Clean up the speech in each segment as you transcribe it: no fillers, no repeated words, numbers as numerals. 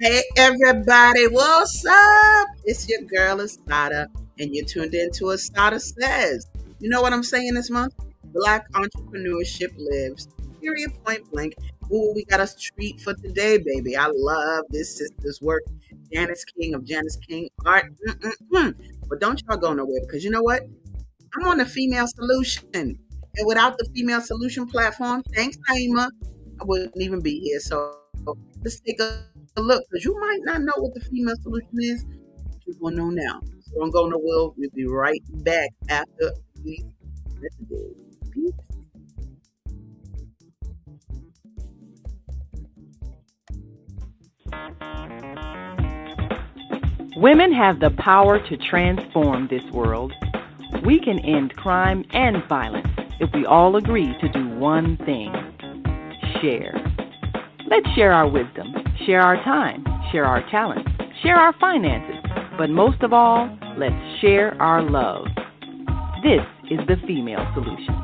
Hey everybody, what's up? It's your girl ASADAH, and you're tuned into ASADAH Says. You know what I'm saying this month? Black entrepreneurship lives. Period, point blank. Ooh, we got a treat for today, baby. I love this sister's work. Janice King of Janice King Art. But don't y'all go nowhere because you know what? I'm on the Female Solution. And without the Female Solution platform, thanks, Naima, I wouldn't even be here. So let's take a look because you might not know what the Female Solution is. You're going to know now. So don't go nowhere. We'll be right back after these messages. Peace. Women have the power to transform this world. We can end crime and violence if we all agree to do one thing: share. Let's share our wisdom, share our time, share our talents, share our finances, but most of all, let's share our love. This is the Female Solution.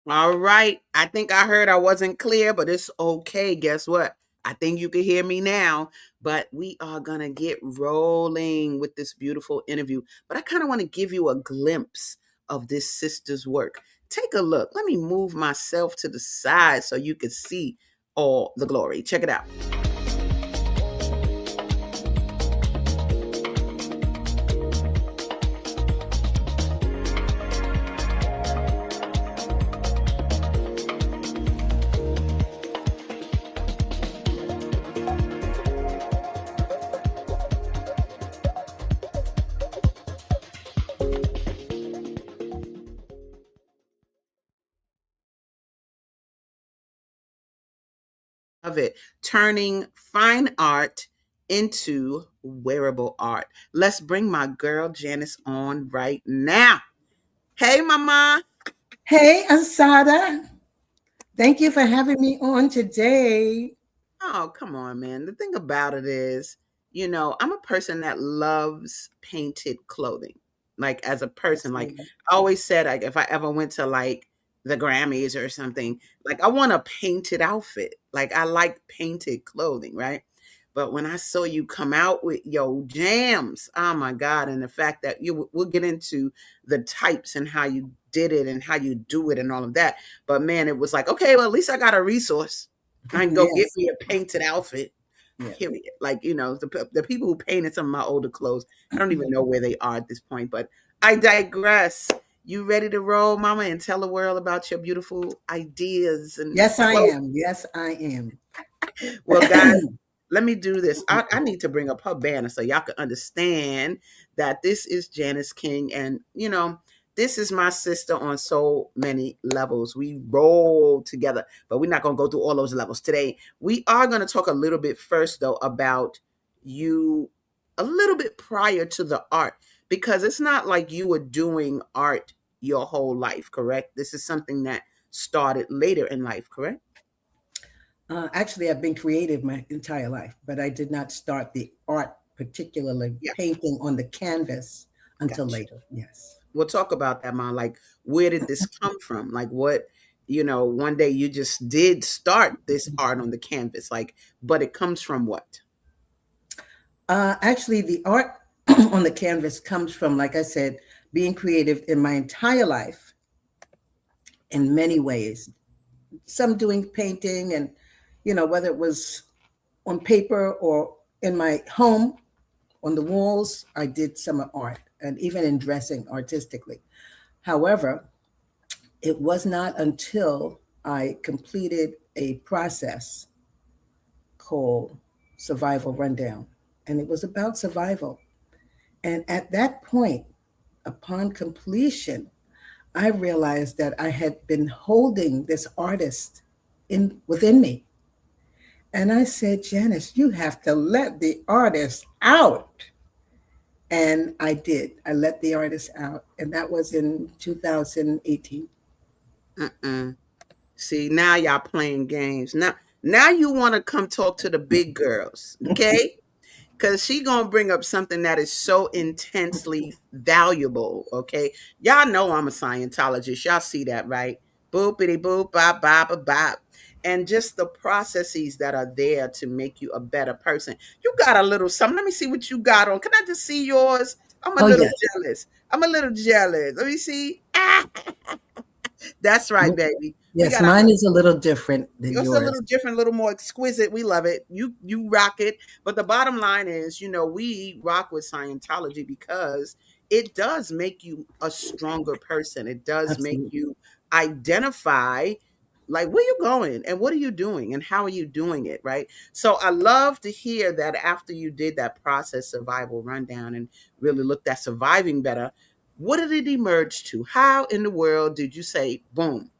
All right. I think I heard I wasn't clear, but it's okay. Guess what? I think you can hear me now, but we are going to get rolling with this beautiful interview. But I kind of want to give you a glimpse of this sister's work. Take a look. Let me move myself to the side so you can see all the glory. Check it out. Of it, turning fine art into wearable art. Let's bring my girl Janice on right now. Hey, mama. Hey, Asada. Thank you for having me on today. Oh, come on, man. The thing about it is, I'm a person that loves painted clothing. Like as a person, like I always said, like if I ever went to like the Grammys or something, like I want a painted outfit. Like I like painted clothing, right? But when I saw you come out with your jams, oh my God, and the fact that we'll get into the types and how you did it and how you do it and all of that. But man, it was like, okay, well, at least I got a resource. I can go get me a painted outfit. Period. Like, the people who painted some of my older clothes, I don't even know where they are at this point, but I digress. You ready to roll, mama, and tell the world about your beautiful ideas and Yes, I clothes? am. Yes, I am. Well, guys, let me do this. I need to bring up her banner so y'all can understand that this is Janice King. And, this is my sister on so many levels. We roll together, but we're not going to go through all those levels today. We are going to talk a little bit first, though, about you a little bit prior to the art, because it's not like you were doing art your whole life, correct? This is something that started later in life, correct? Actually, I've been creative my entire life, but I did not start the art, particularly Yeah, painting on the canvas, until gotcha. later. Yes. We'll talk about that, Mom. Like, where did this come from? Like, what, one day you just did start this art on the canvas, like, but it comes from what? Actually, the art on the canvas comes from, like I said, being creative in my entire life in many ways. Some doing painting and, whether it was on paper or in my home on the walls, I did some art and even in dressing artistically. However, it was not until I completed a process called Survival Rundown, and it was about survival. And at that point, upon completion, I realized that I had been holding this artist in within me. And I said, Janice, you have to let the artist out. And I did. I let the artist out. And that was in 2018. Mm-mm. See, now y'all playing games. Now you want to come talk to the big girls, okay? Because she gonna bring up something that is so intensely valuable. Okay, y'all know I'm a Scientologist. Y'all see that, right? Boopity boop, bop, bop, bop, bop. And just the processes that are there to make you a better person. You got a little something. Let me see what you got on. Can I just see yours? I'm a Oh, little yes. jealous. I'm a little jealous. Let me see. Ah, that's right, baby. We Yes, got a mine is a little different than it's a yours. little different, a little more exquisite. We love it. You rock it. But the bottom line is, we rock with Scientology because it does make you a stronger person. It does make Absolutely. you identify like where you're going and what are you doing and how are you doing it, right? So I love to hear that after you did that process survival rundown and really looked at surviving better, what did it emerge to? How in the world did you say, boom,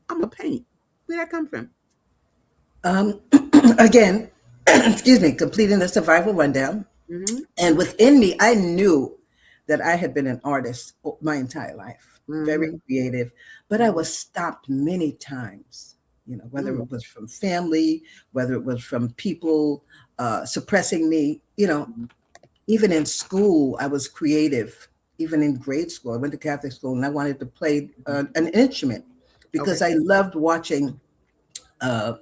I'm a paint? Where'd that come from? Um, Again, excuse me, completing the survival rundown. Mm-hmm. And within me, I knew that I had been an artist my entire life, very Mm-hmm. creative, but I Mm-hmm. was stopped many times, whether Mm. it was from family, whether it was from people suppressing me, even in school, I was creative. Even in grade school, I went to Catholic school and I wanted to play an instrument because Okay. I loved watching uh,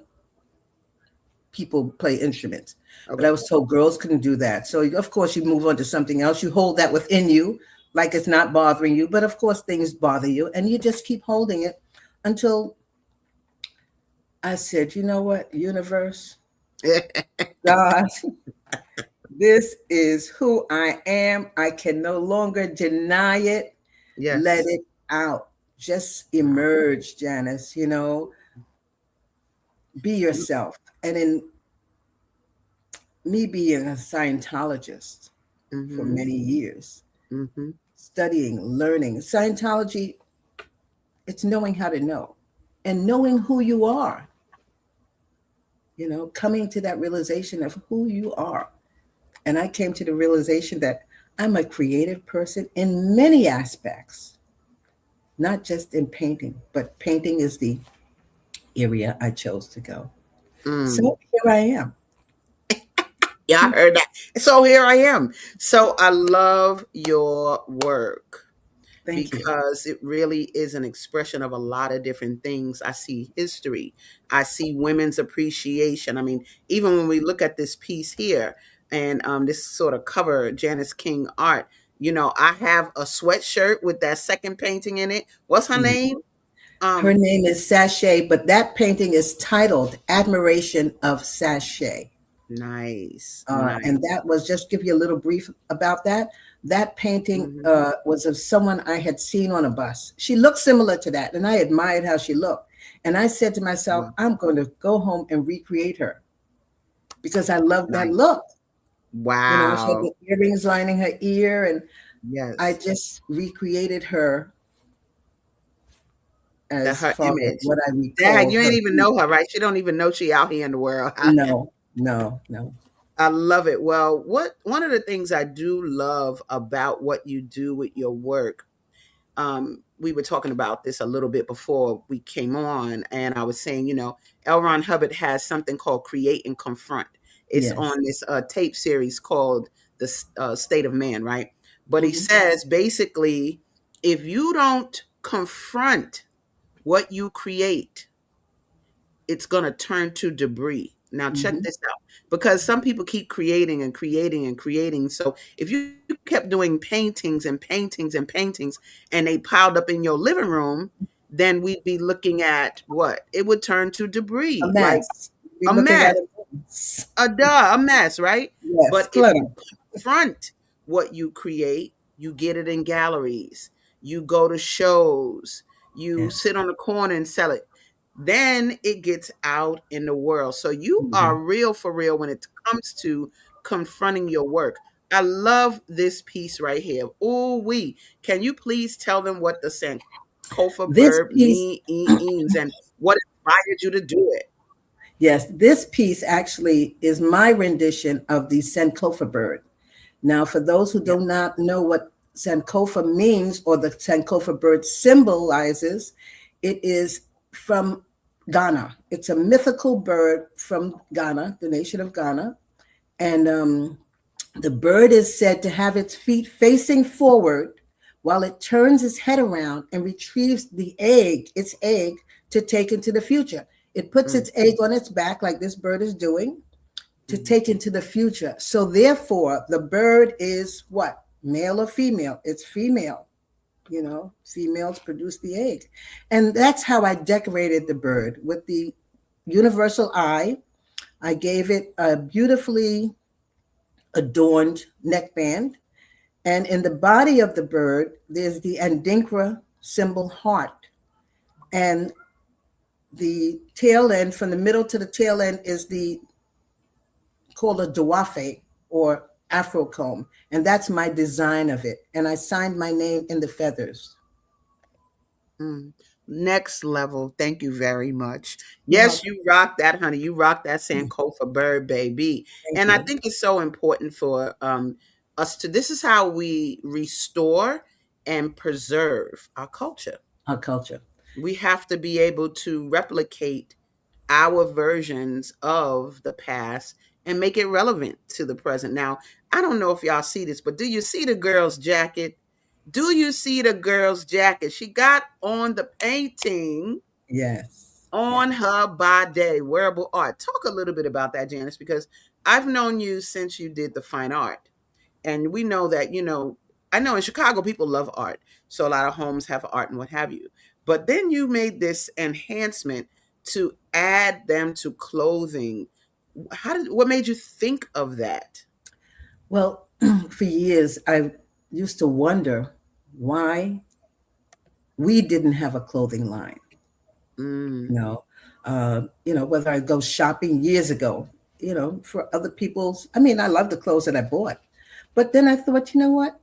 people play instruments. But I Okay. was told girls couldn't do that. So, of course, you move on to something else. You hold that within you, like it's not bothering you. But of course, things bother you. And you just keep holding it until I said, you know what, universe, God, this is who I am. I can no longer deny it. Let Yes. it out. Just Wow. emerge, Janice, be yourself. And in me being a Scientologist for Mm-hmm. many years, Mm-hmm. studying, learning, Scientology, it's knowing how to know and knowing who you are, coming to that realization of who you are. And I came to the realization that I'm a creative person in many aspects, not just in painting, but painting is the area I chose to go. Mm. So here I am. Yeah, I heard that. So here I am. So I love your work Thank you. because it really is an expression of a lot of different things. I see history. I see women's appreciation. I mean, even when we look at this piece here and this sort of cover, Janice King art, I have a sweatshirt with that second painting in it. What's her Mhm. name? Her Um, name is Sachet, but that painting is titled Admiration of Sachet. Nice, And nice. that was just give you a little brief about that. That painting Mhm. was of someone I had seen on a bus. She looked similar to that, and I admired how she looked. And I said to myself, Wow. I'm going to go home and recreate her because I love that Nice. look. She had Wow. the earrings lining her ear, and I Yes. just recreated her The as her far as image. what I Dad, recall you her ain't even being. know her, right? She don't even know she out here in the world. No, no, no. I love it. Well, one of the things I do love about what you do with your work, we were talking about this a little bit before we came on, and I was saying, L. Ron Hubbard has something called Create and Confront. It's Yes. on this tape series called The State of Man, right? But he Hmm. says basically, if you don't confront what you create, it's going to turn to debris. Now, check Hmm. this out because some people keep creating and creating and creating. So, if you kept doing paintings and paintings and paintings and they piled up in your living room, then we'd be looking at what? It would turn to A debris, like mess. We're a looking mess, at a mess. a mess, right? Yes, But if you clutter. confront what you create, you get it in galleries, you go to shows, you Yes. sit on the corner and sell it. Then it gets out in the world. So you are Mhm. real for real when it comes to confronting your work. I love this piece right here. Oh, we can you please tell them what the Sankofa This verb piece, means and what inspired you to do it? yes, this piece actually is my rendition of the Sankofa bird. Now, for those who Yeah. do not know what Sankofa means or the Sankofa bird symbolizes, it is from Ghana. It's a mythical bird from Ghana, the nation of Ghana. And the bird is said to have its feet facing forward while it turns its head around and retrieves its egg, to take into the future. It puts Mm, its egg on its back, like this bird is doing, to mm, take into the future. So therefore, the bird is what? Male or female? It's female. Females produce the egg. And that's how I decorated the bird with the universal eye. I gave it a beautifully adorned neckband. And in the body of the bird, there's the Andinkra symbol heart. And the tail end, from the middle to the tail end, is the called a dawafe, or afro comb. And that's my design of it. And I signed my name in the feathers. mm. Next level. Thank you very much. You're Yes, welcome. you rock that, honey. You rock that Sankofa bird, baby. Thank And I you. think it's so important for us to. This is how we restore and preserve our culture. Our culture. We have to be able to replicate our versions of the past and make it relevant to the present. Now, I don't know if y'all see this, but do you see the girl's jacket? Do you see the girl's jacket? She got on the painting Yes. Yes. on her body, wearable art. Talk a little bit about that, Janice, because I've known you since you did the fine art. And we know that, I know in Chicago people love art. So a lot of homes have art and what have you. But then you made this enhancement to add them to clothing. What made you think of that? Well, for years, I used to wonder why we didn't have a clothing line. Mm, You know, whether I go shopping years ago, for other people's. I mean, I love the clothes that I bought, but then I thought, you know what?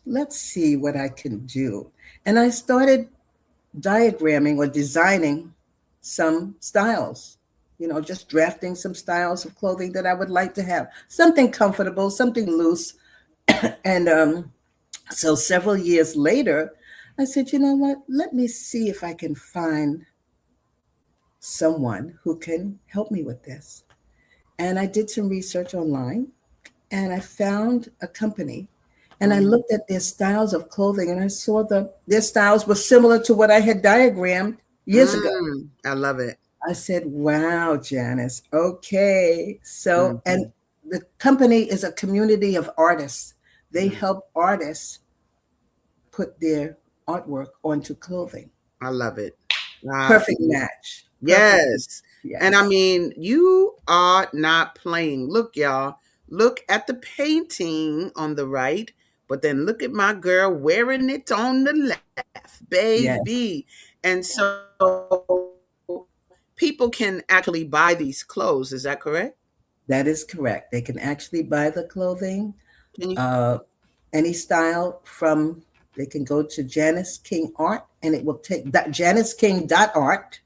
Let's see what I can do, and I started diagramming or designing some styles. Just drafting some styles of clothing that I would like to have, something comfortable, something loose, and so several years later, I said, you know what? Let me see if I can find someone who can help me with this. And I did some research online and I found a company and I mm, looked at their styles of clothing and I saw their styles were similar to what I had diagrammed years ago. I love it. I said, wow, Janice, okay. So, and Mhm, the company is a community of artists. They mm. help artists put their artwork onto clothing. I love it. I Perfect match. Perfect. Yes. And I Yes. mean, you are not playing. Look, y'all, look at the painting on the right, but then look at my girl wearing it on the left, Yes. baby. And so people can actually buy these clothes. Is that correct? That is correct. They can actually buy the clothing, Can you? uh, any style from, they can go to Janice King Art and it will take that JaniceKing.art.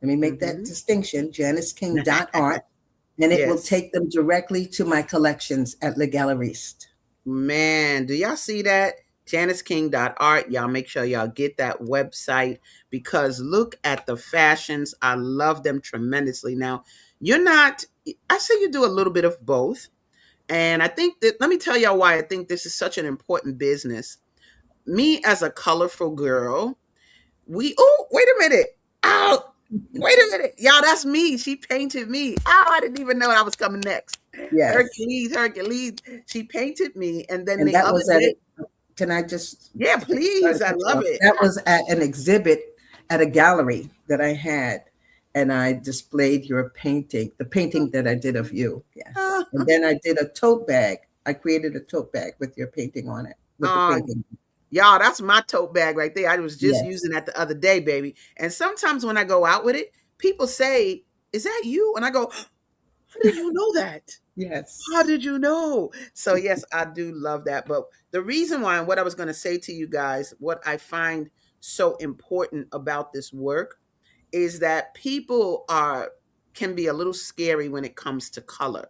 Let me make that Hmm. distinction, JaniceKing.art, and it will Yes. take them directly to my collections at Le Galeriste. Man, do y'all see that? JaniceKing.art. Y'all make sure y'all get that website because look at the fashions. I love them tremendously. Now, you're not, I say you do a little bit of both. And I think that, let me tell y'all why I think this is such an important business. Me as a colorful girl, wait a minute. Oh, wait a minute. Y'all, that's me. She painted me. Oh, I didn't even know I was coming next. Yes. Hercules. She painted me. And then And the that other was at day, it. Can I just, yeah, sorry please. to I cut you love off. it. That was at an exhibit at a gallery that I had. And I displayed your painting, the painting that I did of you. Yes. And then I did a tote bag. I created a tote bag with your painting on it, with the Uh, painting. y'all, that's my tote bag right there. I was just Yes. using that the other day, baby. And sometimes when I go out with it, people say, "Is that you?" And I go, "How did you know that? How Yes. did you know?" So yes, I do love that. But the reason why, and what I was going to say to you guys, what I find so important about this work is that people are can be a little scary when it comes to color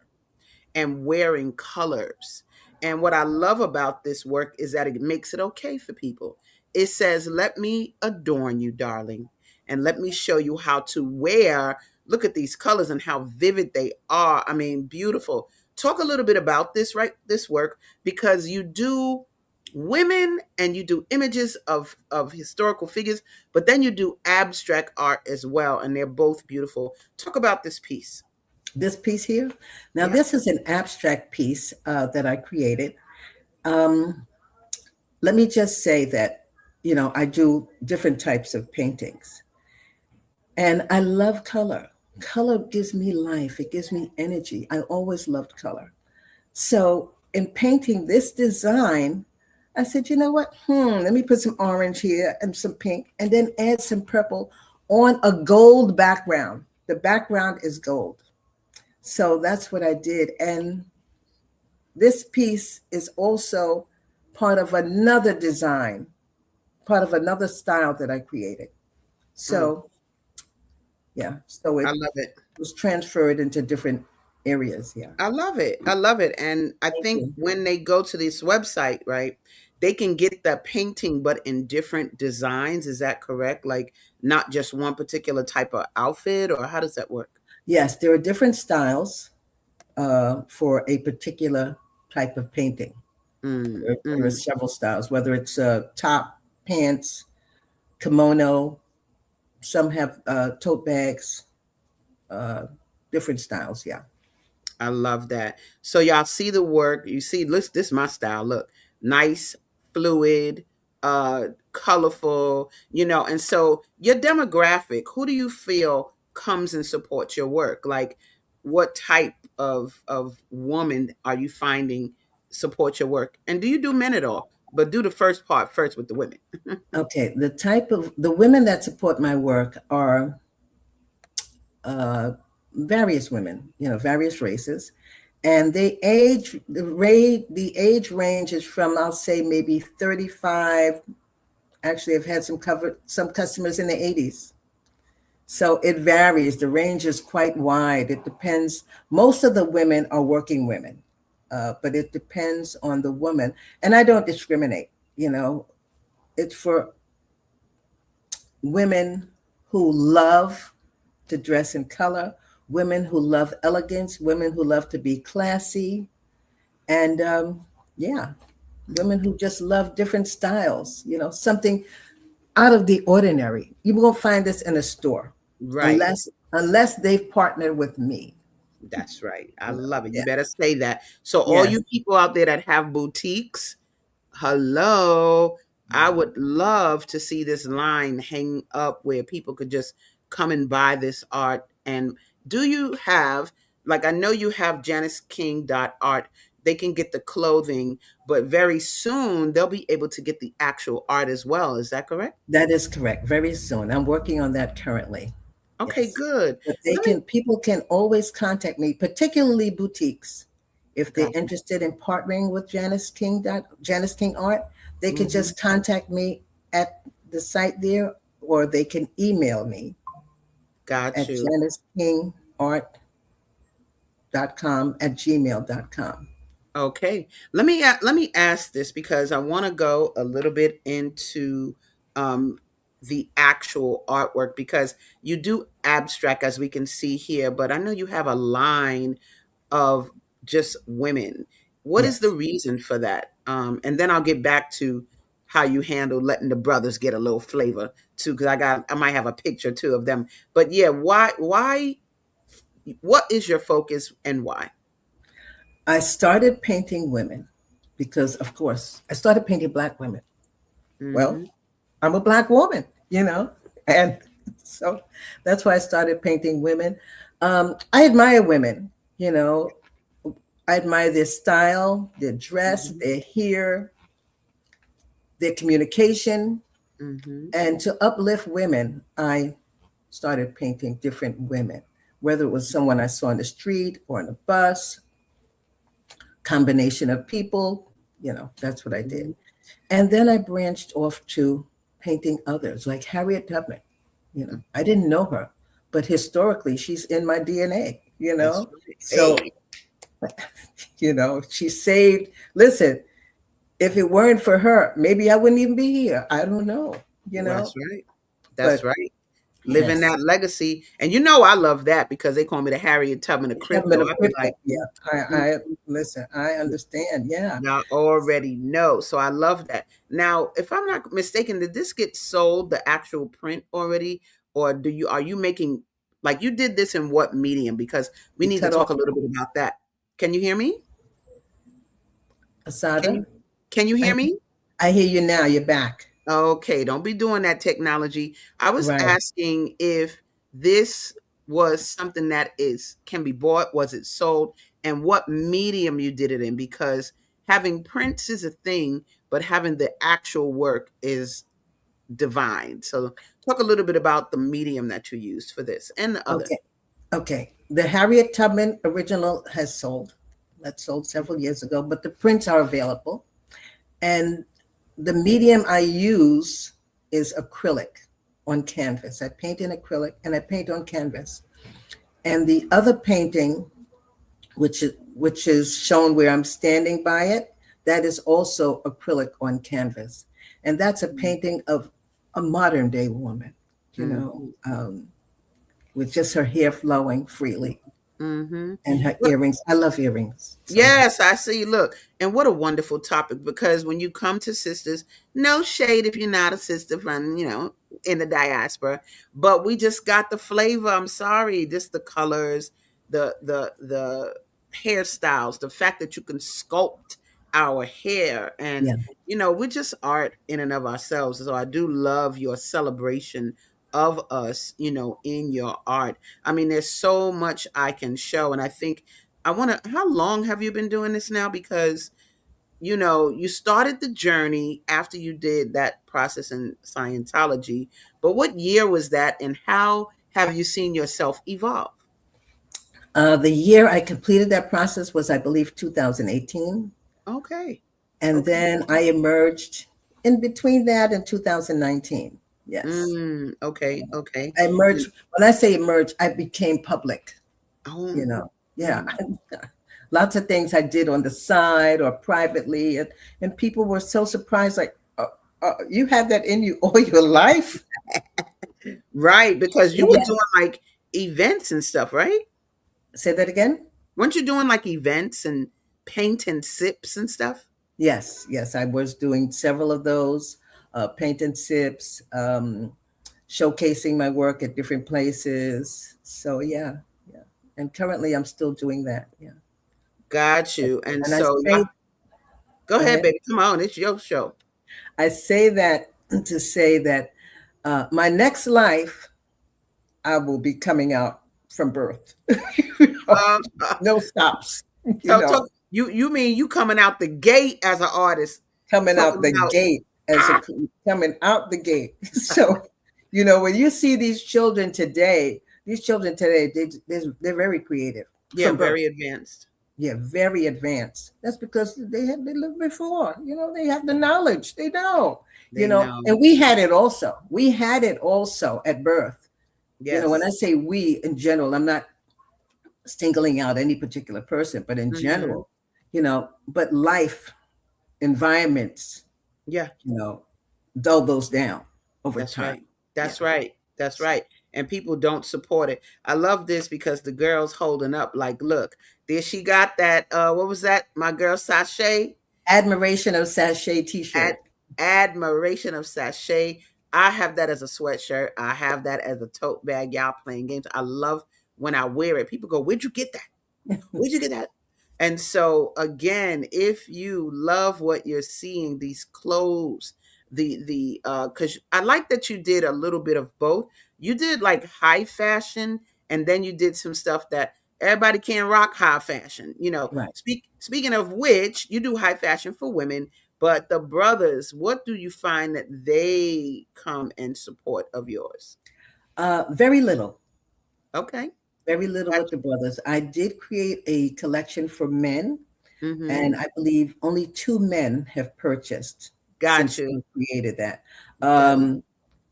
and wearing colors. And what I love about this work is that it makes it okay for people. It says, "Let me adorn you, darling, and let me show you how to wear. Look at these colors and how vivid they are. I mean, beautiful." Talk a little bit about this, right? This work, because you do women and you do images of historical figures, but then you do abstract art as well, and they're both beautiful. Talk about this piece. This piece here. Now, Yeah. this is an abstract piece that I created. Um, Let me just say that, I do different types of paintings, and I love color. Color gives me life, it gives me energy. I always loved color. So, in painting this design, I said, you know what? Let me put some orange here and some pink, and then add some purple on a gold background. The background is gold. So that's what I did. And this piece is also part of another design, part of another style that I created. Mm, So, yeah, so I it love it. was transferred into different areas. Yeah. I love it. I love it. And I Thank think you. when they go to this website, right, they can get the painting, but in different designs. Is that correct? Like not just one particular type of outfit, or how does that work? Yes, there are different styles for a particular type of painting. Mm, There are mm. several styles, whether it's top, pants, kimono. Some have tote bags, uh, different styles. Yeah. I love that. So y'all see the work. You see, look, this is my style. Look, nice, fluid, colorful, and so your demographic, who do you feel comes and supports your work? Like what type of woman are you finding support your work? And do you do men at all? But do the first part first with the women. Okay. The women that support my work are uh, various women, various races, and the age range is from, I'll say, maybe 35. Actually, I've had some customers in the 80s. So it varies. The range is quite wide. It depends. Most of the women are working women, but it depends on the woman. And I don't discriminate. You know, it's for women who love to dress in color, women who love elegance, women who love to be classy, and yeah, women who just love different styles. Something out of the ordinary. You won't find this in a store Right. unless they've partnered with me. That's right. I love it. You Yeah. better say that. So all Yes. you people out there that have boutiques, hello. I would love to see this line hang up where people could just come and buy this art. And do you have, like, I know you have JANICEKING.art. They can get the clothing, but very soon they'll be able to get the actual art as well. Is that correct? That is correct. Very soon. I'm working on that currently. Okay, Yes. good. But Let me, people can always contact me, particularly boutiques. If they're gotcha. interested in partnering with Janice King Art, they can Hmm. just contact me at the site there, or they can email me Got at you. janicekingart.com@gmail.com. Okay. Let me ask this because I want to go a little bit into um the actual artwork because you do abstract as we can see here, but I know you have a line of just women. What is the Yes. reason for that? And then I'll get back to how you handle letting the brothers get a little flavor too, because I might have a picture too of them. But yeah, why what is your focus and why? I started painting women because, of course, I started painting Black women. Well, Hmm. I'm a Black woman. And so that's why I started painting women. I admire women, you know, I admire their style, their dress, Hmm. their hair, their communication. Hmm. And to uplift women, I started painting different women, whether it was someone I saw on the street or on a bus, combination of people, that's what I did. Hmm. And then I branched off to painting others, like Harriet Tubman. I didn't know her, but historically, she's in my DNA, That's right. So, Hey, she saved, listen, if it weren't for her, maybe I wouldn't even be here. I don't know, that's right. That's but right. living Yes. that legacy. And you know I love that because they call me the Harriet Tubman of Government crypto. of I'd be crypto. like, Yeah. "Mm, I listen. I understand. Yeah. I already know." So I love that. Now, if I'm not mistaken, did this get sold, the actual print already? Or are you making, like, you did this in what medium? Because we You need to cut off talk a little bit about that. Can you hear me? Can Asada. you can you hear I me? I hear you now. You're back. Okay, don't be doing that technology. I was Right. asking if this was something that is can be bought, was it sold, and what medium you did it in, because having prints is a thing, but having the actual work is divine. So talk a little bit about the medium that you used for this and the other. Okay. Okay. The Harriet Tubman original has sold. That sold several years ago, but the prints are available. And the medium I use is acrylic on canvas. I paint in acrylic and I paint on canvas. And the other painting, which is shown where I'm standing by it, that is also acrylic on canvas. And that's a painting of a modern day woman, you know, Mm-hmm. with just her hair flowing freely Mm-hmm. and her earrings. I love earrings. So Yes, I see. Look, and what a wonderful topic, because when you come to sisters, no shade if you're not a sister from, in the diaspora, but we just got the flavor. I'm sorry, just the colors, the hairstyles, the fact that you can sculpt our hair, and yeah. we're just art in and of ourselves. So I do love your celebration of us, in your art. I mean, there's so much I can show, and I think I want to. How long have you been doing this now? Because you started the journey after you did that process in Scientology. But what year was that, and how have you seen yourself evolve? The year I completed that process was, I believe, 2018. Okay, And okay. then I emerged in between that and 2019. Yes. Okay, okay. I emerged. When I say emerged, I became public, Oh, you know. Yeah. mm. Lots of things I did on the side or privately. And people were so surprised, like, you had that in you all your life? Right, because you were Yeah. doing like events and stuff, right? Say that again? Weren't you doing like events and paint and sips and stuff? Yes. Yes. I was doing several of those, paint and sips, showcasing my work at different places. So, yeah. Yeah. And currently I'm still doing that. Yeah. Got you. And And I so, say, go go ahead, ahead. baby. Come on, it's your show. I say that to say that my next life, I will be coming out from birth. Um, No stops, you so know, you mean you coming out the gate as an artist, coming out talking the about gate as a ah, coming out the gate. So, when you see these children today, they're very creative yeah, from birth. very advanced. Yeah, very advanced. That's because they lived before. They have the knowledge. They know. They know. And we had it also. We had it also at birth. When Yes. I say we in general, I'm not singling out any particular person, but in Hmm. general, but life, environments, Yeah, you know, dull those down over that's time. right. Yeah. That's right. That's right. And people don't support it. I love this because the girl's holding up like, look, there she got that. What was that? My girl Sashay. Admiration of sachet Ad- t-shirt. Admiration of Sachet. I have that as a sweatshirt. I have that as a tote bag. Y'all playing games. I love when I wear it. People go, "Where'd you get that? Where'd you get that?" And so again, if you love what you're seeing, these clothes, the because I like that you did a little bit of both. You did like high fashion, and then you did some stuff that everybody can rock high fashion. Right. Speaking of which, you do high fashion for women, but the brothers, what do you find that they come in support of yours? Very little. Okay, Very little with gotcha. the brothers. I did create a collection for men, Mm-hmm. and I believe only two men have purchased Got since you. I created that. Got Um,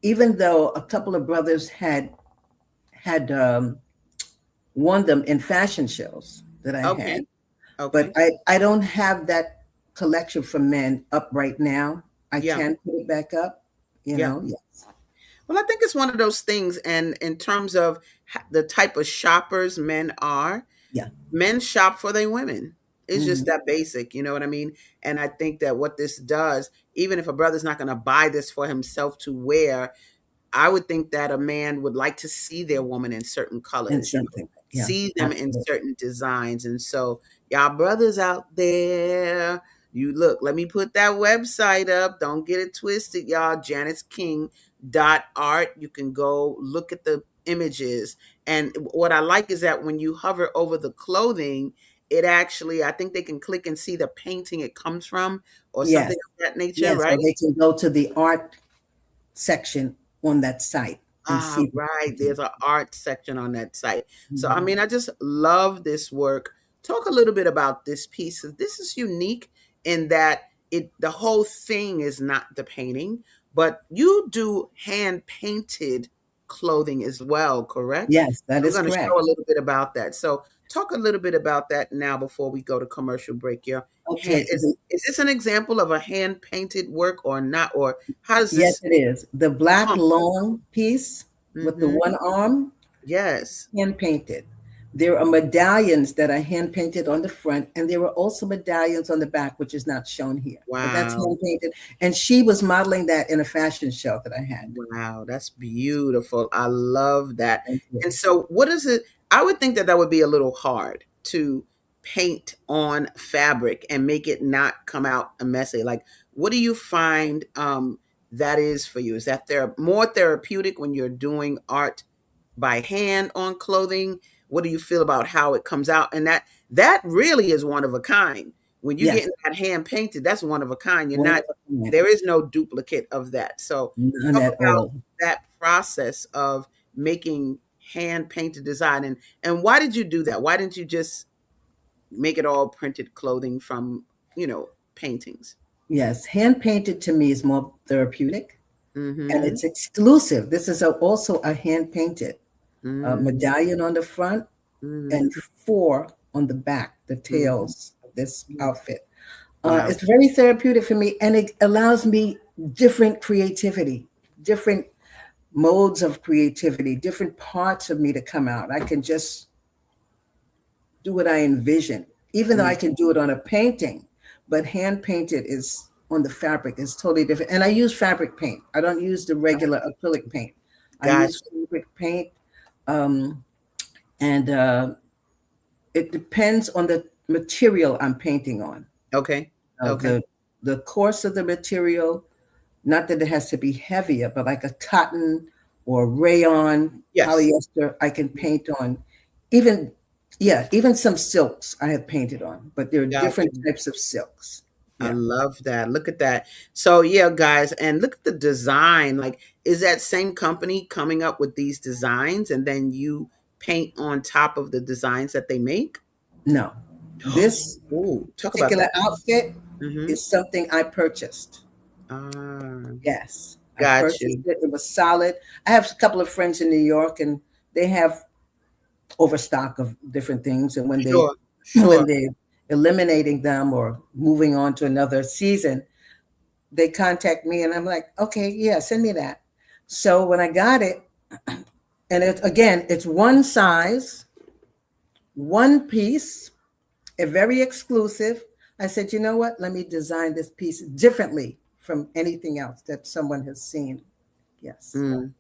Even though a couple of brothers had won them in fashion shows that I had, okay. but Okay. I don't have that collection for men up right now. I Yeah. can put it back up, Yeah. yes. Well, I think it's one of those things, and in terms of the type of shoppers men are, Yeah. men shop for their women. It's just Hmm. that basic, you know what I mean? And I think that what this does, even if a brother's not going to buy this for himself to wear, I would think that a man would like to see their woman in certain And colors, something. Yeah, see them in absolutely. certain designs. And so, y'all brothers out there, you look, let me put that website up. Don't get it twisted, y'all. JANICEKING.art. You can go look at the images. And what I like is that when you hover over the clothing, it actually, I think they can click and see the painting it comes from or Yes. something of that nature, Yes. right? Or they can go to the art section on that site and Ah, see the right. painting. There's an art section on that site. So, I Mhm. mean, I just love this work. Talk a little bit about this piece. This is unique in that the whole thing is not the painting, but you do hand painted clothing as well, correct? Yes, that So I'm is going to correct. show a little bit about that. So, talk a little bit about that now before we go to commercial break. Your hand Okay. is this an example of a hand painted work or not? Or how does Yes, this it is. The black come? long piece with the Mm-hmm. one arm, Yes. hand painted. There are medallions that are hand painted on the front, and there are also medallions on the back, which is not shown here. But that's Wow. hand painted. And she was modeling that in a fashion show that I had. Wow, that's beautiful. I love that. Thank you. And so, what is it? I would think that that would be a little hard to paint on fabric and make it not come out a messy. Like, what do you find that is for you? Is that more therapeutic when you're doing art by hand on clothing? What do you feel about how it comes out? And that really is one of a kind. When you get Yes, that hand painted, that's one of a kind. You're one not of a kind. there is no duplicate of that. So None talk at about all. that process of making hand painted design and why did you do that? Why didn't you just make it all printed clothing from, paintings? Yes, hand painted to me is more therapeutic, and Mhm. it's exclusive. This is also a hand painted Mm. medallion on the front and Mhm. 4 on the back, the Mhm. tails of this Mm. outfit. Wow. It's very therapeutic for me, and it allows me different creativity, different modes of creativity, different parts of me to come out. I can just do what I envision, even though I Mm. can do it on a painting, but hand painted is on the fabric is totally different. And I use fabric paint. I don't use the regular acrylic paint. I use Gotcha. fabric paint, um, and it depends on the material I'm painting on. Okay. Uh, Okay. the the coarse of the material, not that it has to be heavier, but like a cotton or rayon, Yes. polyester, I can paint on. Even, yeah, even some silks I have painted on, but there are different Gotcha. types of silks. I Yeah. love that. Look at that. So yeah, guys, and look at the design. Like, is that same company coming up with these designs and then you paint on top of the designs that they make? No, this Oh, talk about particular that. outfit Mm-hmm. is something I purchased. Ah, Yes, I got purchased you. it. It was solid. I have a couple of friends in New York, and they have overstock of different things. And when they Sure, when sure. they eliminating them or moving on to another season, they contact me, and I'm like, okay, yeah, send me that. So when I got it, and it's one size, one piece, a very exclusive. I said, you know what? Let me design this piece differently from anything else that someone has seen. Yes. Mm,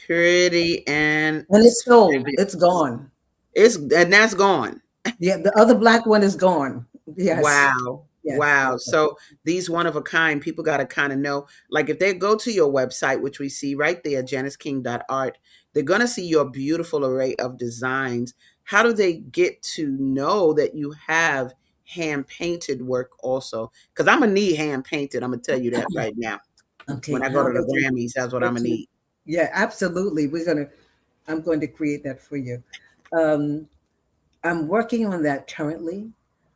pretty and And it's sold. serious. It's gone. And that's gone. Yeah, the other black one is gone. Yes. Wow. Yes. Wow. So these one of a kind, people got to kind of know, like if they go to your website, which we see right there, JANICEKING.art, they're going to see your beautiful array of designs. How do they get to know that you have hand painted work also? Because I'm going to need hand painted. I'm going to tell you that right now. When Okay. I go How to the they can Grammys, that's what I'm get going to you? need. Yeah, absolutely. I'm going to create that for you. Um, I'm working on that currently,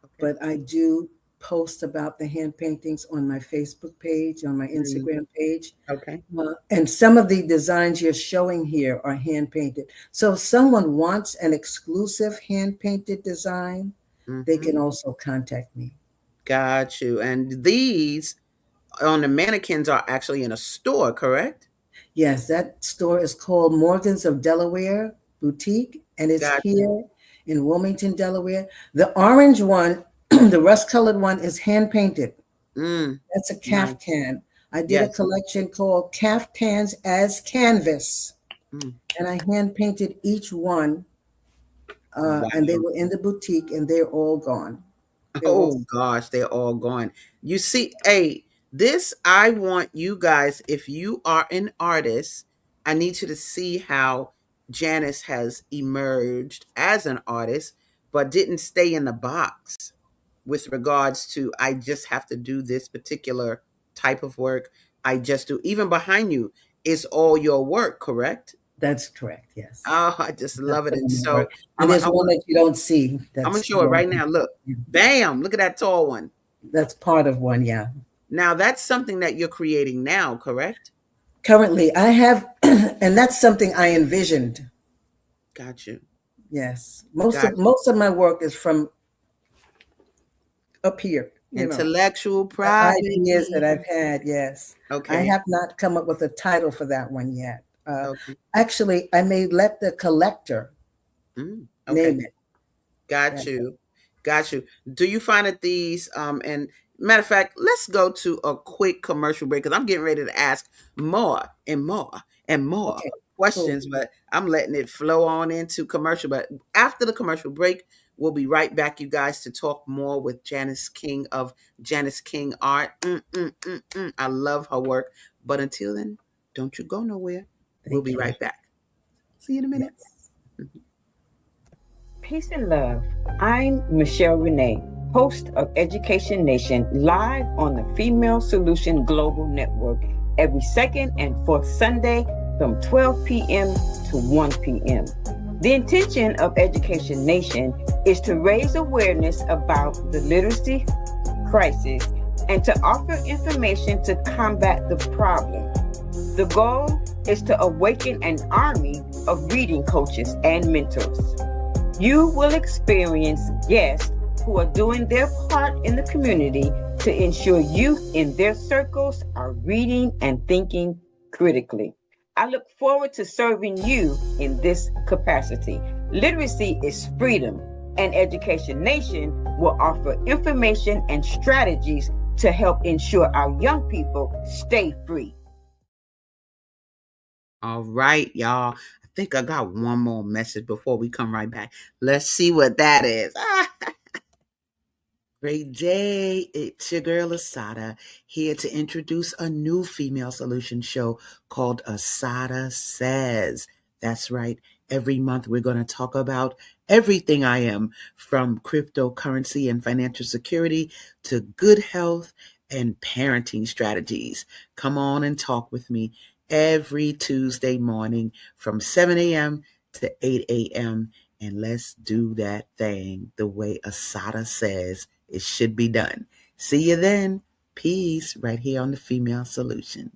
Okay. but I do post about the hand paintings on my Facebook page, on my Mm, Instagram page. okay. And some of the designs you're showing here are hand painted. So if someone wants an exclusive hand painted design, they Hmm. can also contact me. Got you. And these on the mannequins are actually in a store, correct? Yes, that store is called Morgan's of Delaware Boutique, and it's Gotcha. here in Wilmington, Delaware. The orange one, the rust colored one, is hand painted. Mm, That's a nice. caftan. I did a Yes. collection called Caftans as Canvas, Mm. and I hand painted each one, and they Wow. were in the boutique, and they're all gone. They're all Oh gosh, they're all gone. You see, hey, this I want you guys, if you are an artist, I need you to see how Janice has emerged as an artist, but didn't stay in the box with regards to I just have to do this particular type of work. I just do. Even behind you is all your work, correct? That's correct. Yes, Oh, I just that's love it. some And of my work. so And there's one that you don't see. I'm gonna That's show it right now. Look, yeah, bam! Look at that tall one. that's part of one. Yeah. Now that's something that you're creating now, correct? Currently, I have, and that's something I envisioned. Got you. Yes, most Got of you. most of my work is from up here. Intellectual Ideas that property. I've had. Yes, I Okay. have not come up with a title for that one yet. Okay. Actually, I may let the collector Okay. name it. Got That- you. Got you. Do you find that these and matter of fact, let's go to a quick commercial break because I'm getting ready to ask more and more and more Okay, cool. questions, but I'm letting it flow on into commercial. But after the commercial break, we'll be right back, you guys, to talk more with Janice King of Janice King Art. I love her work. But until then, don't you go nowhere. We'll Thank be you. right back. See you in a minute. Yes. Peace and love. I'm Michelle Renee, host of Education Nation, live on the Female Solution Global Network every second and fourth Sunday from 12 p.m. to 1 p.m. The intention of Education Nation is to raise awareness about the literacy crisis and to offer information to combat the problem. The goal is to awaken an army of reading coaches and mentors. You will experience guests who are doing their part in the community to ensure youth in their circles are reading and thinking critically. I look forward to serving you in this capacity. Literacy is freedom, and Education Nation will offer information and strategies to help ensure our young people stay free. All right, y'all. I think I got one more message before we come right back. Let's see what that is. Great day. It's your girl ASADAH here to introduce a new female solution show called ASADAH Says. That's right. Every month we're going to talk about everything I am, from cryptocurrency and financial security to good health and parenting strategies. Come on and talk with me every Tuesday morning from 7 a.m. to 8 a.m. And let's do that thing the way ASADAH says it should be done. See you then. Peace right here on the Female Solution.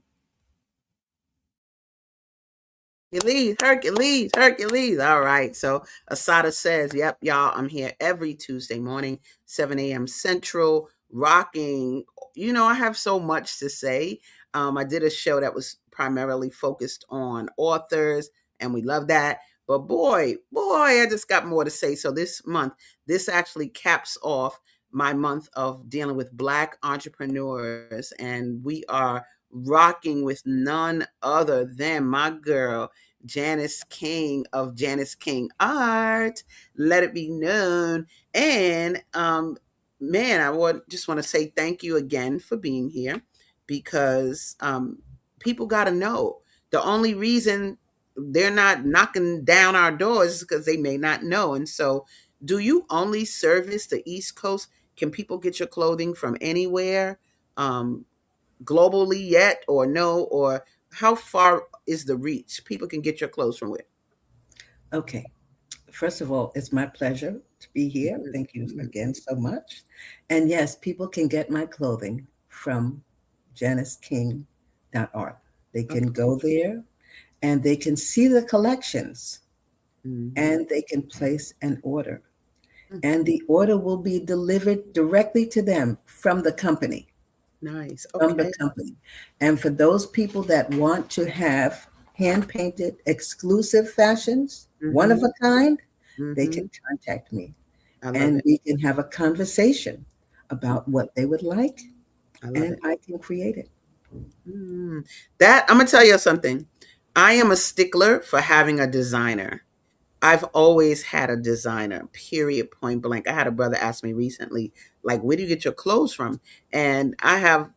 Hercules, Hercules, Hercules. All right. So ASADAH says, yep, y'all, I'm here every Tuesday morning, 7 a.m. Central, rocking. You know, I have so much to say. I did a show that was primarily focused on authors, and we love that. But boy, I just got more to say. So this month, this actually caps off my month of dealing with Black entrepreneurs, and we are rocking with none other than my girl, Janice King of Janice King Art. Let it be known. And man, I would just want to say thank you again for being here because people got to know the only reason they're not knocking down our doors is because they may not know. And so, do you only service the East Coast? Can people get your clothing from anywhere? Um, Globally yet or no, or how far is the reach? People can get your clothes from where? Okay. First of all, it's my pleasure to be here. Mhm, Thank you mhm. again so much. And yes, people can get my clothing from JANICEKING.art. They can Okay. go there and they can see the collections Mhm. and they can place an order. And the order will be delivered directly to them from the company. Nice. From the Okay. company. And for those people that want to have hand painted, exclusive fashions, one of Mm-hmm. a kind, they Mm-hmm. can contact me I love and it. we can have a conversation about what they would like I love and it. I can create it. Mm. That I'm gonna tell you something. I am a stickler for having a designer. I've always had a designer, period, point blank. I had a brother ask me recently, like, where do you get your clothes from? And I have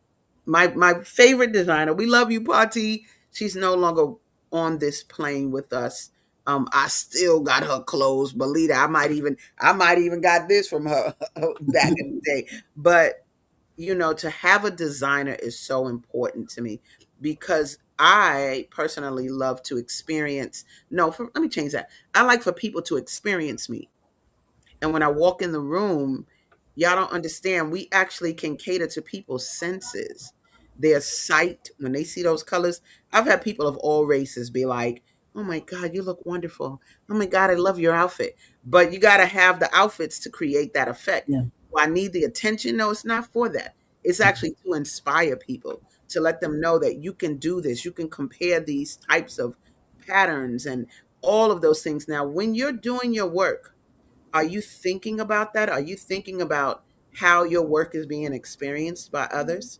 my favorite designer. We love you, Pati. She's no longer on this plane with us. I still got her clothes. Believe it. I might even got this from her back in the day. But to have a designer is so important to me because I personally love to experience. No, let me change that. I like for people to experience me. And when I walk in the room, y'all don't understand. We actually can cater to people's senses, their sight. When they see those colors, I've had people of all races be like, "Oh my God, you look wonderful. Oh my God, I love your outfit." But you got to have the outfits to create that effect. Yeah. Do I need the attention? No, it's not for that. It's actually to inspire people, to let them know that you can do this. You can compare these types of patterns and all of those things. Now, when you're doing your work, are you thinking about that? Are you thinking about how your work is being experienced by others?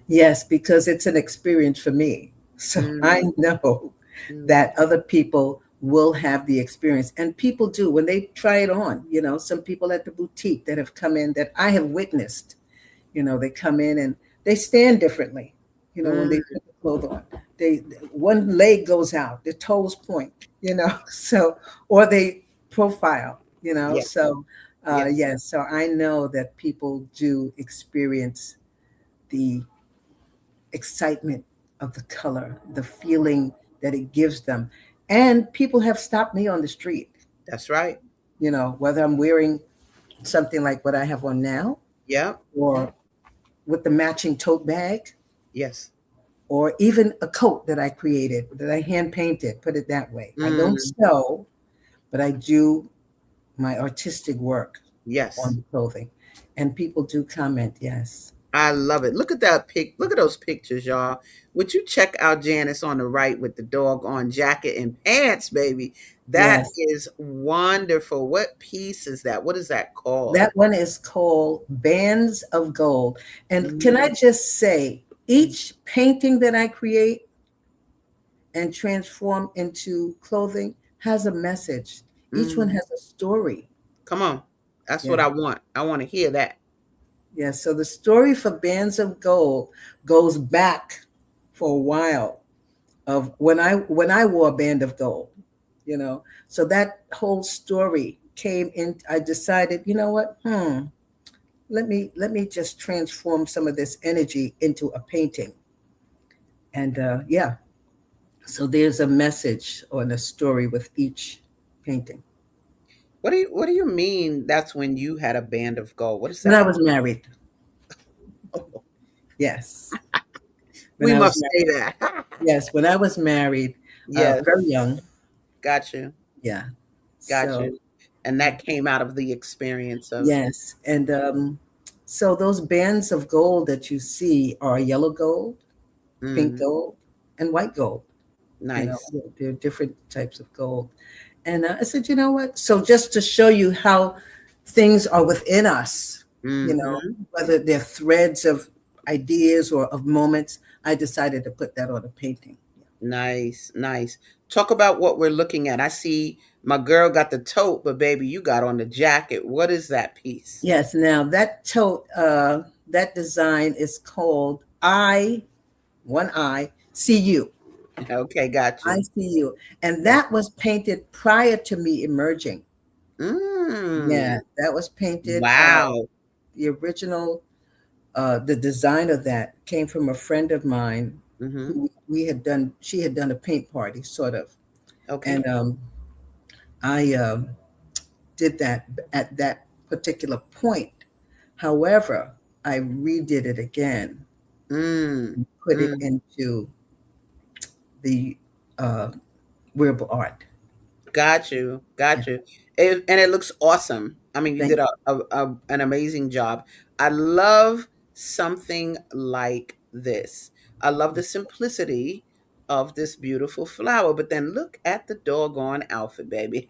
Yes, because it's an experience for me. So I Mm, know mm, that other people will have the experience. And people do when they try it on. Some people at the boutique that have come in that I have witnessed, they come in and they stand differently, when they mm. put the clothes on. They one leg goes out, their toes point, so or they profile, Yes, so yes, yes, so I know that people do experience the excitement of the color, the feeling that it gives them. And people have stopped me on the street, that's right. whether I'm wearing something like what I have on now Yep, or with the matching tote bag yes. or even a coat that I created, that I hand painted, put it that way. I don't Mm, sew, but I do my artistic work on yes. the clothing. And people do comment, yes. I love it. Look at that look at those pictures, y'all. Would you check out Janice on the right with the dog on jacket and pants, baby? That Yes. is wonderful. What piece is that? What is that called? That one is called Bands of Gold. And can I Mm, just say, each painting that I create and transform into clothing has a message. Each one mm. has a story. Come on. That's what Yeah. I want. I want to hear that. Yeah. So the story for Bands of Gold goes back for a while of when I wore a band of gold, you know. So that whole story came in. I decided, you know what? Let me just transform some of this energy into a painting. And yeah, so there's a message or a story with each painting. What do you mean that's when you had a band of gold? What does When I that was married, mean? yes. When We I was must married, say that. yes. When I was married, Yes, very young, got you. yeah. Got So you. And that came out of the experience of yes, and so those bands of gold that you see are yellow gold, pink mm, gold, and white gold. nice. There are different types of gold. And I said, you know what? So just to show you how things are within us, Hmm. whether they're threads of ideas or of moments, I decided to put that on a painting. Nice, nice. Talk about what we're looking at. I see my girl got the tote, but baby, you got on the jacket. What is that piece? Yes, now that tote, that design is called one I, see you. Okay, got I you. see you. And Got that was painted prior to me emerging. you. Mm, Yeah, that was painted. wow. The original, the design of that came from a friend of mine Hmm. who she had done a paint party, sort of. Okay. And I did that at that particular point. However, I redid it again Mm, and put it mm. into the uh, wearable art. Got you. Yeah, Got you. And it looks awesome. I mean, you thank did an amazing job. I love something like this. I love the simplicity of this beautiful flower. But then look at the doggone outfit, baby.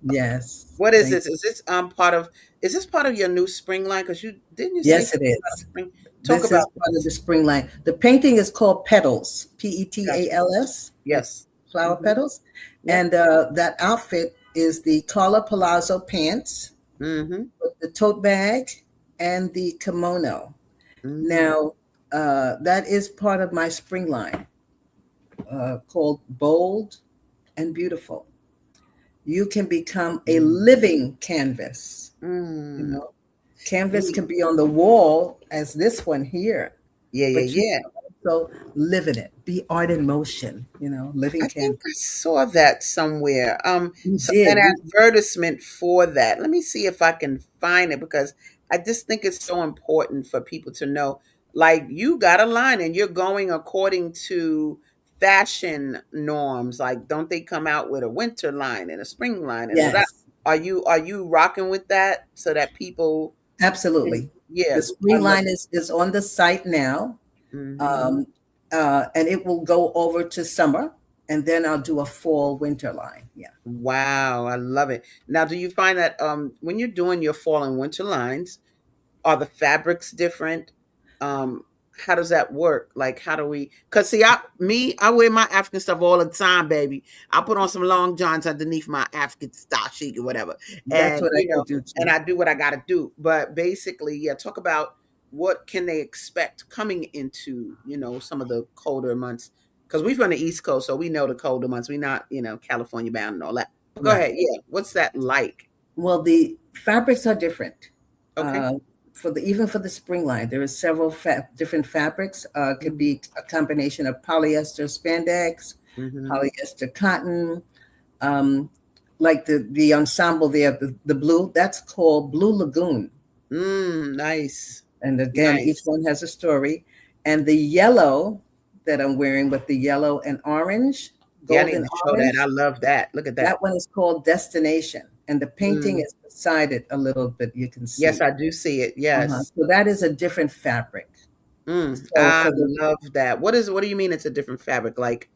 Yes. What is Thank this? Is this part of is this part of your new spring line? Because you didn't you say Yes, it something about is. spring? Talk This about is part of this. the spring line. The painting is called Petals, Gotcha. Petals. It's Yes. flower Hmm. petals. Yep. And that outfit is the collar palazzo pants Mm-hmm. with the tote bag and the kimono. Mm. Now, that is part of my spring line called Bold and Beautiful. You can become a Mm. living canvas. You Mm. know, canvas You- can be on the wall as this one here, Yeah, yeah, but you yeah. can also live in it, be art in motion, living I think canvas. I saw that somewhere. You So an did. advertisement for that. Let me see if I can find it because I just think it's so important for people to know. Like you got a line and you're going according to fashion norms. Like, don't they come out with a winter line and a spring line and that? Yes, Are you rocking with that so that people can, absolutely. yeah, The I spring love. line is on the site now, Hmm. um, and it will go over to summer, and then I'll do a fall winter line. Yeah. Wow, I love it. Now, do you find that when you're doing your fall and winter lines, are the fabrics different? Um, how does that work? Like, how do we? Cause see, I wear my African stuff all the time, baby. I put on some long johns underneath my African star chic or whatever, That's and what I do and too. I do what I got to do. But basically, yeah, talk about what can they expect coming into some of the colder months. Because we're from the East Coast, so we know the colder months. We're not California bound and all that. But go Right. ahead, yeah. What's that like? Well, the fabrics are different. Okay. Uh, even for the spring line, there are several different fabrics. Could Hmm. be a combination of polyester spandex, Hmm. polyester cotton, um, like the ensemble there, the blue. That's called Blue Lagoon. Nice. And again, each Nice. one has a story. And the yellow that I'm wearing with the yellow and orange, Yeah, I need golden to show that. orange, I love that. Look at that. that one is called Destination. And the painting Mm. is beside it a little bit, you can Yes, see. I do see it. Yes. So that is a different fabric. So I for the love that. What do you mean it's a different fabric? Like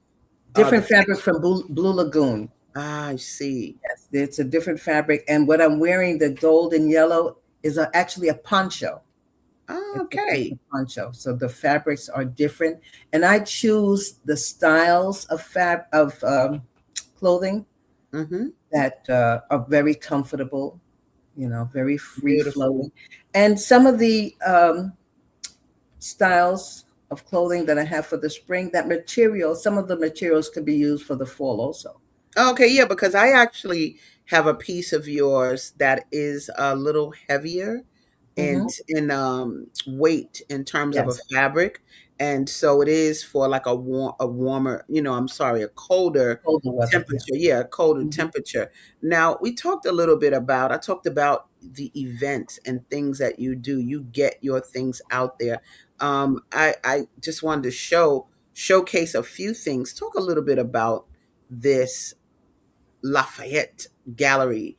the different fabric text. from Blue Lagoon, I see. yes, it's a different fabric. And what I'm wearing, the gold and yellow, is actually a poncho. It's Okay. a poncho. So the fabrics are different, and I choose the styles of clothing Mm-hmm. that are very comfortable, very free Beautiful. flowing, and some of the styles of clothing that I have for the spring, some of the materials could be used for the fall also. Okay, yeah, because I actually have a piece of yours that is a little heavier Hmm. in weight in terms of a Yes, fabric, and so it is for like a warmer, I'm sorry, a colder colder weather. Yeah. temperature. Yeah, a colder Hmm. temperature. Now we talked a little bit about. I talked about the events and things that you do. You get your things out there. I just wanted to showcase a few things. Talk a little bit about this Lafayette Gallery.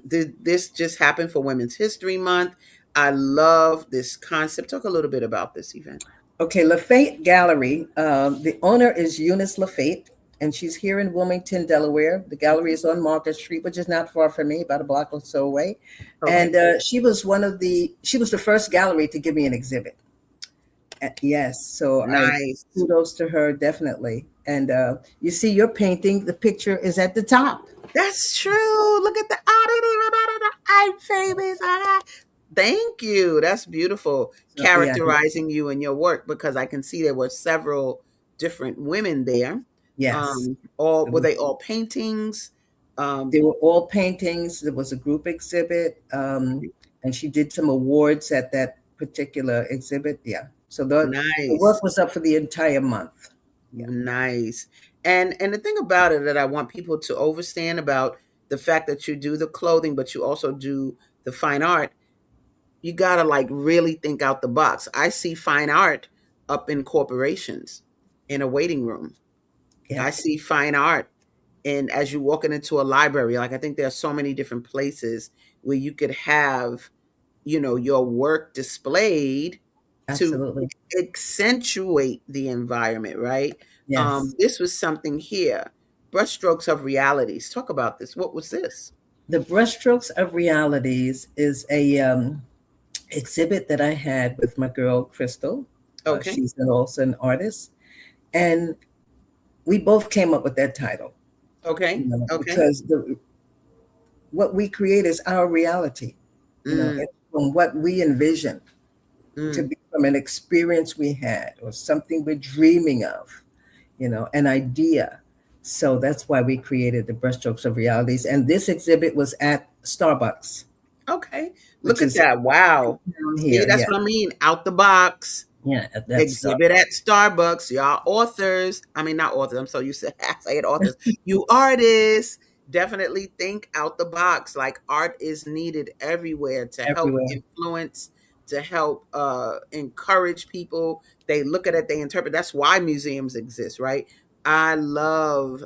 This just happened for Women's History Month. I love this concept. Talk a little bit about this event. Okay, Lafayette Gallery. The owner is Eunice Lafayette, and she's here in Wilmington, Delaware. The gallery is on Market Street, which is not far from me, about a block or so away. Okay. And she was the first gallery to give me an exhibit. Yes, so I Nice. kudos to her definitely. And you see your painting, the picture is at the top. That's true. Look at the I didn't even know that I'm famous. Thank you. That's beautiful. So yeah, Characterizing you and your work because I can see there were several different women there. yes. All It were was they all paintings? Um, They were all paintings. There was a group exhibit, and she did some awards at that particular exhibit. Yeah. So the nice. work was up for the entire month. Yeah. Nice. And the thing about it that I want people to understand about the fact that you do the clothing, but you also do the fine art, you gotta like really think out the box. I see fine art up in corporations in a waiting room. I Yes. see fine art and as you walking into a library. Like I think there are so many different places where you could have, your work displayed to Absolutely. accentuate the environment, right? Yes. This was something here. Brushstrokes of Realities. Talk about this. What was this? The Brushstrokes of Realities is a exhibit that I had with my girl Crystal. Okay. She's also an artist, and we both came up with that title. Okay. Okay. Because what we create is our reality. Mm, It's from what we envision to mm. be from an experience we had or something we're dreaming of, an idea. So that's why we created the Brushstrokes of Realities. And this exhibit was at Starbucks, Okay. which Look at is that. Wow. down See, here. that's Yeah. what I mean. Out the box. Yeah. That's Exhibit at Starbucks. Y'all authors. I mean, not authors. I'm so used to saying authors. You artists. Definitely think out the box. Like art is needed everywhere to help everywhere. influence, to help encourage people. They look at it, they interpret. That's why museums exist, right? I love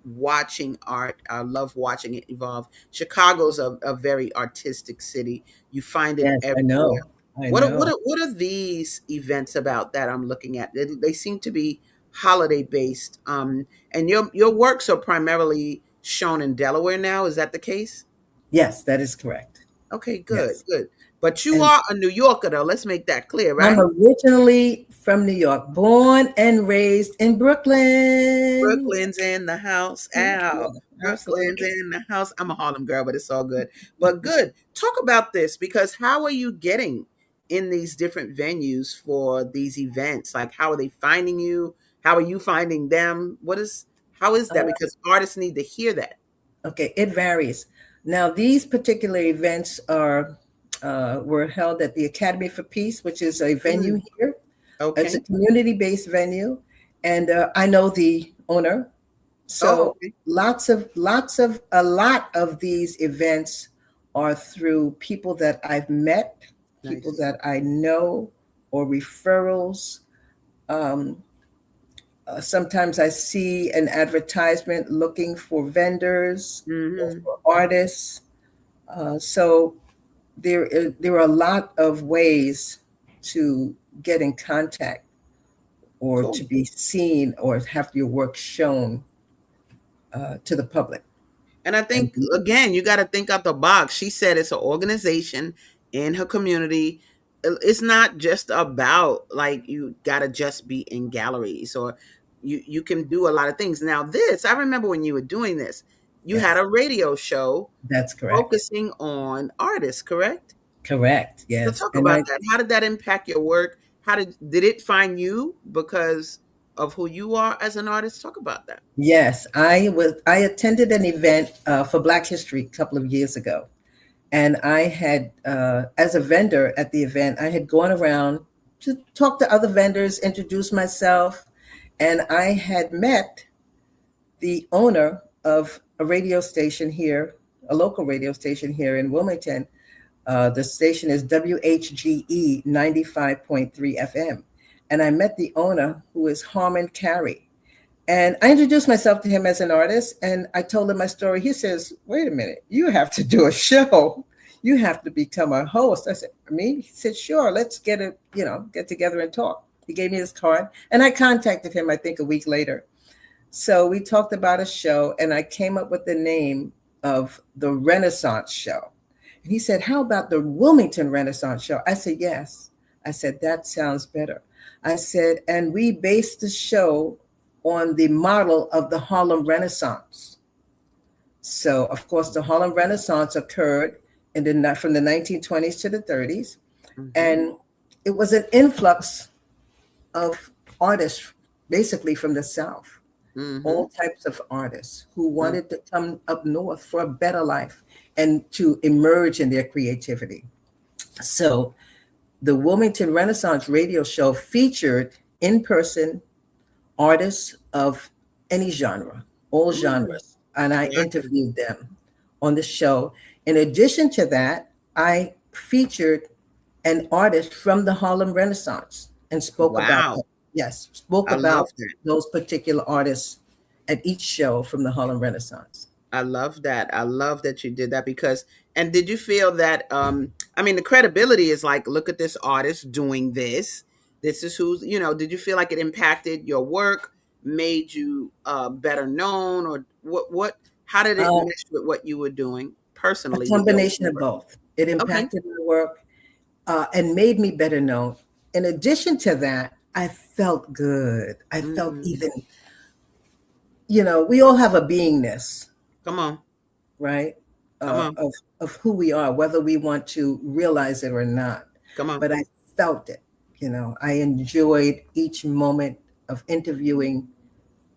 watching art. I love watching it evolve. Chicago's a very artistic city. You find it Yes, I everywhere. know. I know. What are these events about that I'm looking at? They seem to be holiday based. And your works are primarily shown in Delaware now. Is that the case? Yes, that is correct. Okay, good, Yes. good. But you And are a New Yorker, though. Let's make that clear, I'm right? originally from New York, born and raised in Brooklyn. Brooklyn's in the house. Yeah, Ow. Brooklyn's absolutely. in the house. I'm a Harlem girl, but it's all good. But good. Talk about this because how are you getting in these different venues for these events? Like, how are they finding you? How are you finding them? How is that? Because artists need to hear that. Okay, it varies. Now, these particular events were held at the Academy for Peace, which is a venue Mm, here. It's a okay. community-based venue, and I know the owner. Oh, So okay. a lot of these events are through people that I've met, people Nice. that I know, or referrals. Um, Sometimes I see an advertisement looking for vendors or Hmm. for artists. So there are a lot of ways to get in contact or Cool. to be seen or have your work shown to the public. And I And think again, you got to think out the box. She said it's an organization in her community. It's not just about like you got to just be in galleries or you can do a lot of things. Now this, I remember when you were doing this, you had yes, a radio show that's correct. focusing on artists, correct? Correct. So Yes. talk And about that. How did that impact your work? How did it find you because of who you are as an artist? Talk about that. yes, I attended an event for Black History a couple of years ago. And I had, as a vendor at the event, I had gone around to talk to other vendors, introduce myself, and I had met the owner of a radio station here, a local radio station here in Wilmington. The station is WHGE 95.3 FM. And I met the owner, who is Harmon Carey. And I introduced myself to him as an artist, and I told him my story. He says, "Wait a minute, you have to do a show. You have to become a host." I said, "Me?" He said, "Sure, let's get together and talk." He gave me his card, and I contacted him, I think, a week later. So we talked about a show, and I came up with the name of the Renaissance Show. And he said, "How about the Wilmington Renaissance Show?" I said, "Yes." I said, "That sounds better." I said, and we based the show on the model of the Harlem Renaissance. So, of course, the Harlem Renaissance occurred from the 1920s to the 30s, Hmm. and it was an influx of artists, basically from the South, Hmm. all types of artists who wanted to come up north for a better life and to emerge in their creativity. So, the Wilmington Renaissance radio show featured in person artists of any genre, all Mm, genres, and I gotcha. interviewed them on the show. In addition to that, I featured an artist from the Harlem Renaissance and spoke about Wow. them. Yes, spoke I love about that. those particular artists at each show from the Harlem Renaissance. I love that. I love that you did that because and did you feel that I mean the credibility is like look at this artist doing this. This is who's, did you feel like it impacted your work? made you better known, or what how did it Uh, mesh with what you were doing a personally with your combination of work? both. It Okay. impacted my work and made me better known. In addition to that, I felt good. I felt Mm, even, we all have a beingness, come on. right? Come on. Of who we are, whether we want to realize it or not. Come on. But I felt it. I enjoyed each moment of interviewing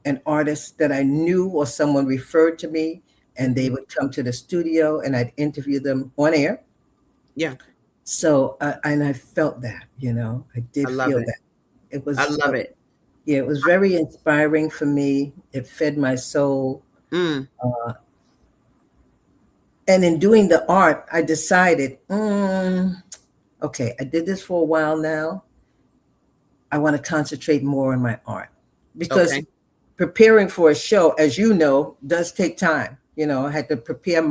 an artist that I knew or someone referred to me, and they Hmm. would come to the studio and I'd interview them on air. Yeah, So, and I felt that, I I did love feel it. that. It I was, love it. yeah, it was very inspiring for me. It fed my soul. Mm, And in doing the art, I decided, okay, I did this for a while now. I want to concentrate more on my art because okay. preparing for a show, as you know, does take time. I had to prepare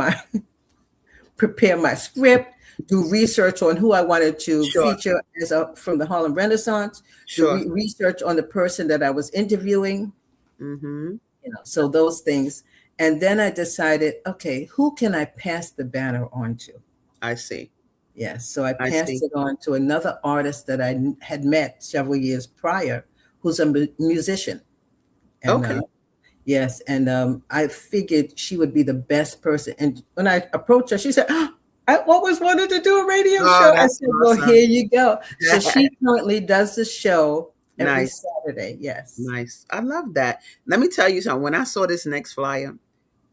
my script, do research on who I wanted to Sure. feature from the Harlem Renaissance, do Sure. research on the person that I was interviewing, Hmm. so those things. And then I decided, okay, who can I pass the banner on to? I see. Yes. So I I passed see. it on to another artist that I had met several years prior, who's a musician. And Okay. yes, and I figured she would be the best person. And when I approached her, she said, "Oh, I always wanted to do a radio Oh, show." I that's said, "Well, awesome. here you go." So she currently does the show every Nice. Saturday. Yes. Nice. I love that. Let me tell you something. When I saw this next flyer,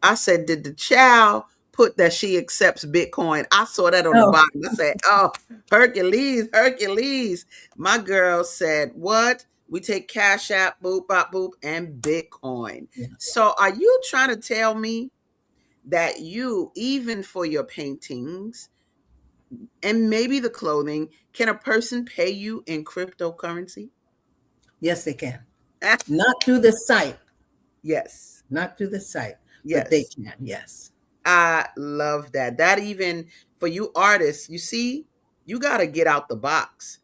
I said, did the child put that she accepts Bitcoin? I saw that on the Oh, bottom. I said, oh, Hercules, Hercules. My girl said, what? We take Cash App, boop, bop, boop, and Bitcoin. yeah. So are you trying to tell me that you, even for your paintings and maybe the clothing, can a person pay you in cryptocurrency? Yes, they can. Not through the site, Yes. not through the site, but they Yes. can. Yes. I love that. That even for you artists, you see, you got to get out the box.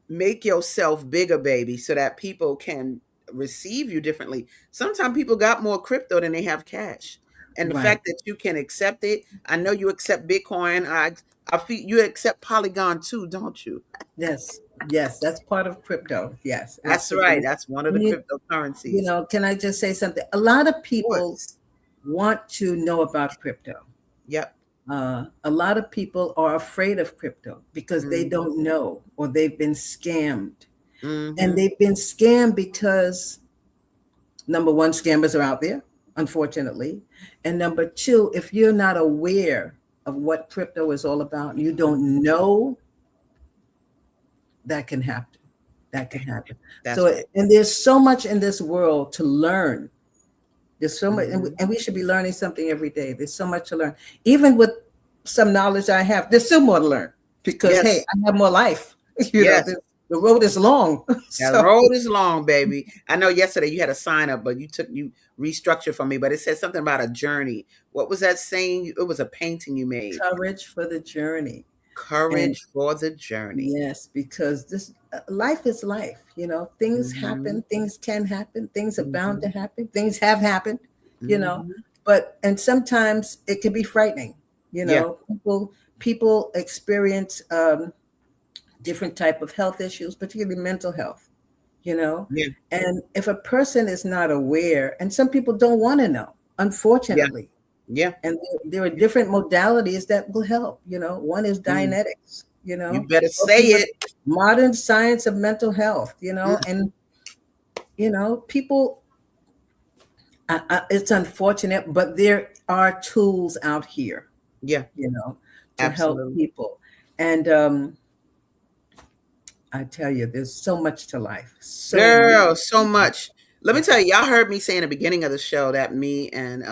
Make yourself bigger, baby, so that people can receive you differently. Sometimes people got more crypto than they have cash. And the Right. fact that you can accept it, I know you accept Bitcoin. I feel you accept Polygon too, don't you? Yes. Yes. That's part of crypto. Yes, That's right. absolutely. That's one of the And cryptocurrencies. can I just say something? A lot of Of people course. want to know about crypto. Yep. A lot of people are afraid of crypto because they Mm-hmm. don't know or they've been scammed. And Mm-hmm. they've been scammed because number one, scammers are out there, unfortunately. And number two, if you're not aware of what crypto is all about, you don't know, that can happen. That can happen. That's So, right. and there's so much in this world to learn. There's so much, and we, Mm-hmm. and we should be learning something every day. There's so much to learn. Even with some knowledge I have, there's still more to learn because, hey, Yes. I have more life. Yes. The road is long. That So, road is long, baby. I know yesterday you had a sign up, but you restructured for me, but it said something about a journey. What was that saying? It was a painting you made. courage for the journey. And Courage for the journey. yes, because this life is life. Things Hmm. happen, things can happen, things are bound to Hmm. happen, things have happened, you know. Hmm. And sometimes it can be frightening. Yeah. People experience different type of health issues, particularly mental health, you know. Yeah. And if a person is not aware, and some people don't want to know, Yeah. unfortunately, Yeah. and there are different modalities that will help. One is Mm. Dianetics, You better say working with it. modern science of mental health, Mm. and people. It's unfortunate, but there are tools out here, Yeah. to help Absolutely. people, and I tell you, there's so much to life, so much. Girl, so much. Let me Yes, tell you, y'all heard me say in the beginning of the show that me and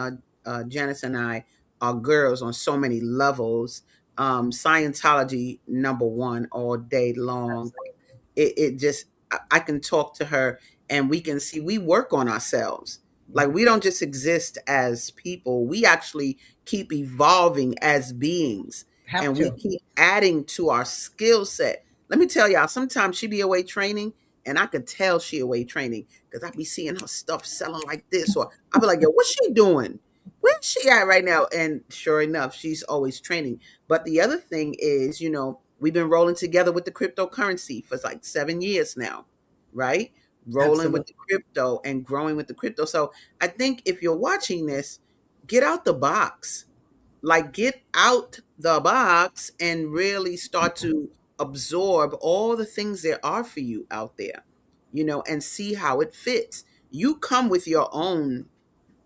Janice and I are girls on so many levels. Scientology number one all day long. It just I can talk to her and we can see we work on ourselves. Like we don't just exist as people. We actually keep evolving as beings have and we to. keep adding to our skill set. Let me tell y'all, sometimes she be away training And I could tell she away training because I'd be seeing her stuff selling like this, or I'd be like, yo, what's she doing? Where's she at right now? And sure enough, she's always training. But the other thing is, we've been rolling together with the cryptocurrency for like 7 years now, right? Rolling with Absolutely. the crypto and growing with the crypto. So I think if you're watching this, get out the box. Like, get out the box and really start to absorb all the things there are for you out there, and see how it fits. You come with your own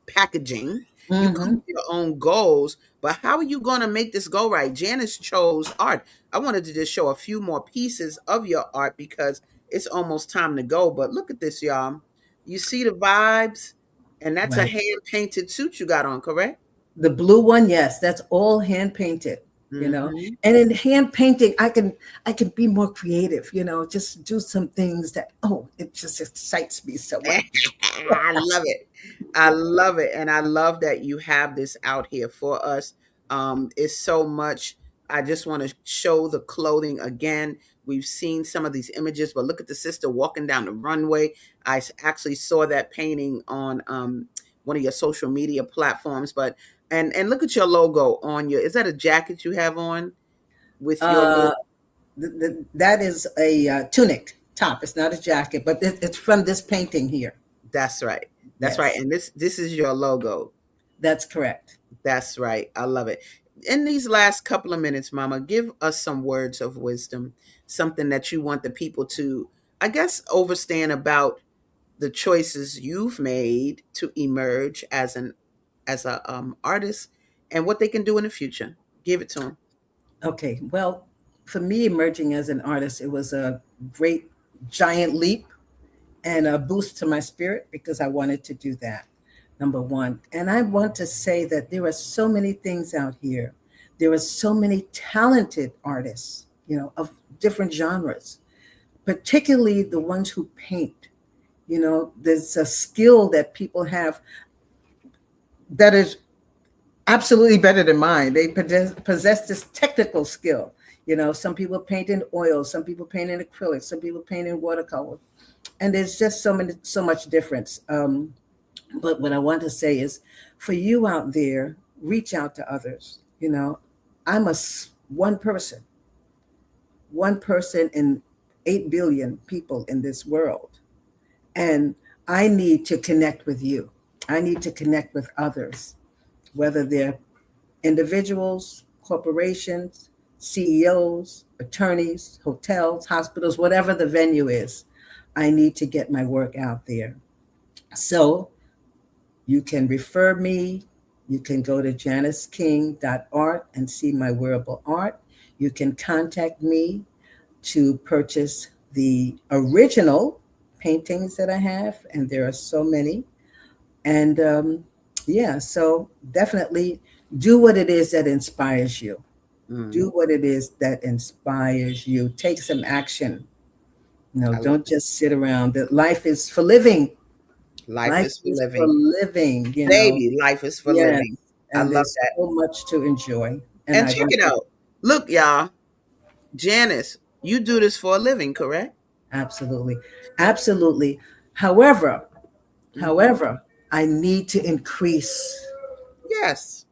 packaging, you come Hmm. with your own goals, but how are you going to make this go right? Janice chose art. I wanted to just show a few more pieces of your art because it's almost time to go. But look at this, y'all. You see the vibes, and that's a Right. hand painted suit you got on, correct? The blue one, yes, that's all hand painted, you know. Hmm. And in hand painting, I can be more creative, just do some things that, oh, it just excites me so much. I love it. I love it. And I love that you have this out here for us. It's so much. I just want to show the clothing again. We've seen some of these images, but look at the sister walking down the runway. Actually saw that painting on one of your social media platforms. But and look at your logo on your. Is that a jacket you have on with your Uh, logo? that is a tunic top. It's not a jacket, but it's from this painting here. That's right. That's right. Yes, And this is your logo. that's correct. That's right. I love it. In these last couple of minutes, Mama, give us some words of wisdom, something that you want the people to, I guess, understand about the choices you've made to emerge as a artist and what they can do in the future. Give it to them. Okay, well, for me, emerging as an artist, it was a great giant leap and a boost to my spirit because I wanted to do that, number one. And I want to say that there are so many things out here. There are so many talented artists, of different genres, particularly the ones who paint. There's a skill that people have that is absolutely better than mine. They possess this technical skill. Some people paint in oil, some people paint in acrylic, some people paint in watercolor, and there's just so much difference. But what I want to say is, for you out there, reach out to others. I'm one person in 8 billion people in this world, and I need to connect with you. I need to connect with others, whether they're individuals, corporations, CEOs, attorneys, hotels, hospitals, whatever the venue is. I need to get my work out there. So you can refer me. You can go to janiceking.art and see my wearable art. You can contact me to purchase the original paintings that I have, and there are so many. And yeah, so definitely do what it is that inspires you. Mm, Do what it is that inspires you. Take some action. I love Don't it. just sit around. That life is for living. Life Life is for is for living. living. Baby, life is for Yes. living. I And love there's that. so much to enjoy. And And I check want it to, out. Look, y'all, Janice, you do this for a living, correct? absolutely, absolutely. However, Hmm. however, I need to increase, Yes.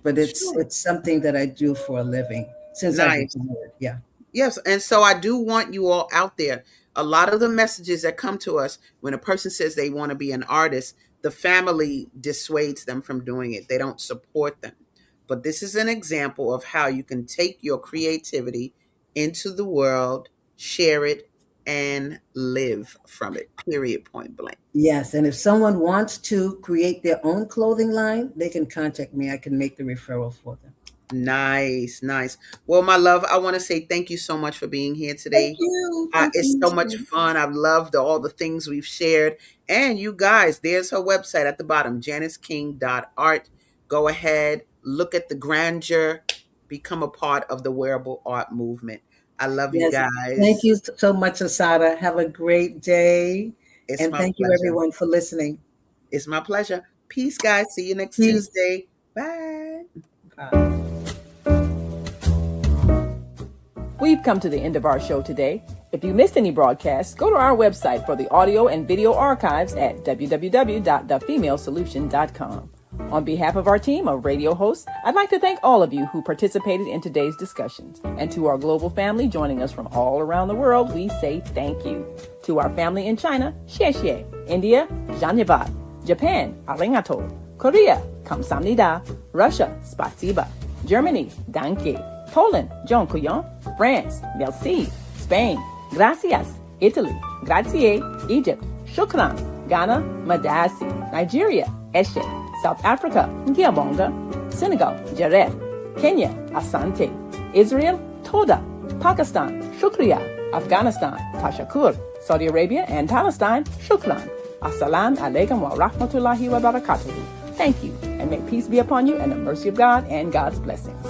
but it's Sure. it's something that I do for a living since I've Nice. retired. Yeah. Yes, and so I do want you all out there. A lot of the messages that come to us when a person says they want to be an artist, the family dissuades them from doing it. They don't support them. But this is an example of how you can take your creativity into the world, share it, and live from it. Period. Point blank. Yes, and if someone wants to create their own clothing line, they can contact me. I can make the referral for them. Nice, nice. Well, my love, I want to say thank you so much for being here Thank today. you. Thank It's you. so much fun. I've loved all the things we've shared. And you guys, there's her website at the bottom, janiceking.art. Go ahead, look at the grandeur, become a part of the wearable art movement. I love you Yes. Thank guys. you so much, Asada. Have a great day. It's And my thank you, pleasure. everyone, for listening. It's my pleasure. Peace, guys. See you next Peace. Tuesday. Bye. Bye. We've come to the end of our show today. If you missed any broadcasts, go to our website for the audio and video archives at www.thefemalesolution.com. On behalf of our team of radio hosts, I'd like to thank all of you who participated in today's discussions. And to our global family joining us from all around the world, we say thank you. To our family in China, xie xie. India, Dhanyavad. Japan, arigato. Korea, kamsamnida. Russia, spasiba. Germany, danke. Poland, dziękuję. France, merci. Spain, gracias. Italy, grazie. Egypt, shukran. Ghana, madasi. Nigeria, eshe. South Africa, Ngiyabonga. Senegal, Jaref. Kenya, Asante. Israel, Toda. Pakistan, Shukriya. Afghanistan, Tashakur. Saudi Arabia and Palestine, Shukran. Assalamu alaikum wa rahmatullahi wa barakatuhu. Thank you, and may peace be upon you and the mercy of God and God's blessings.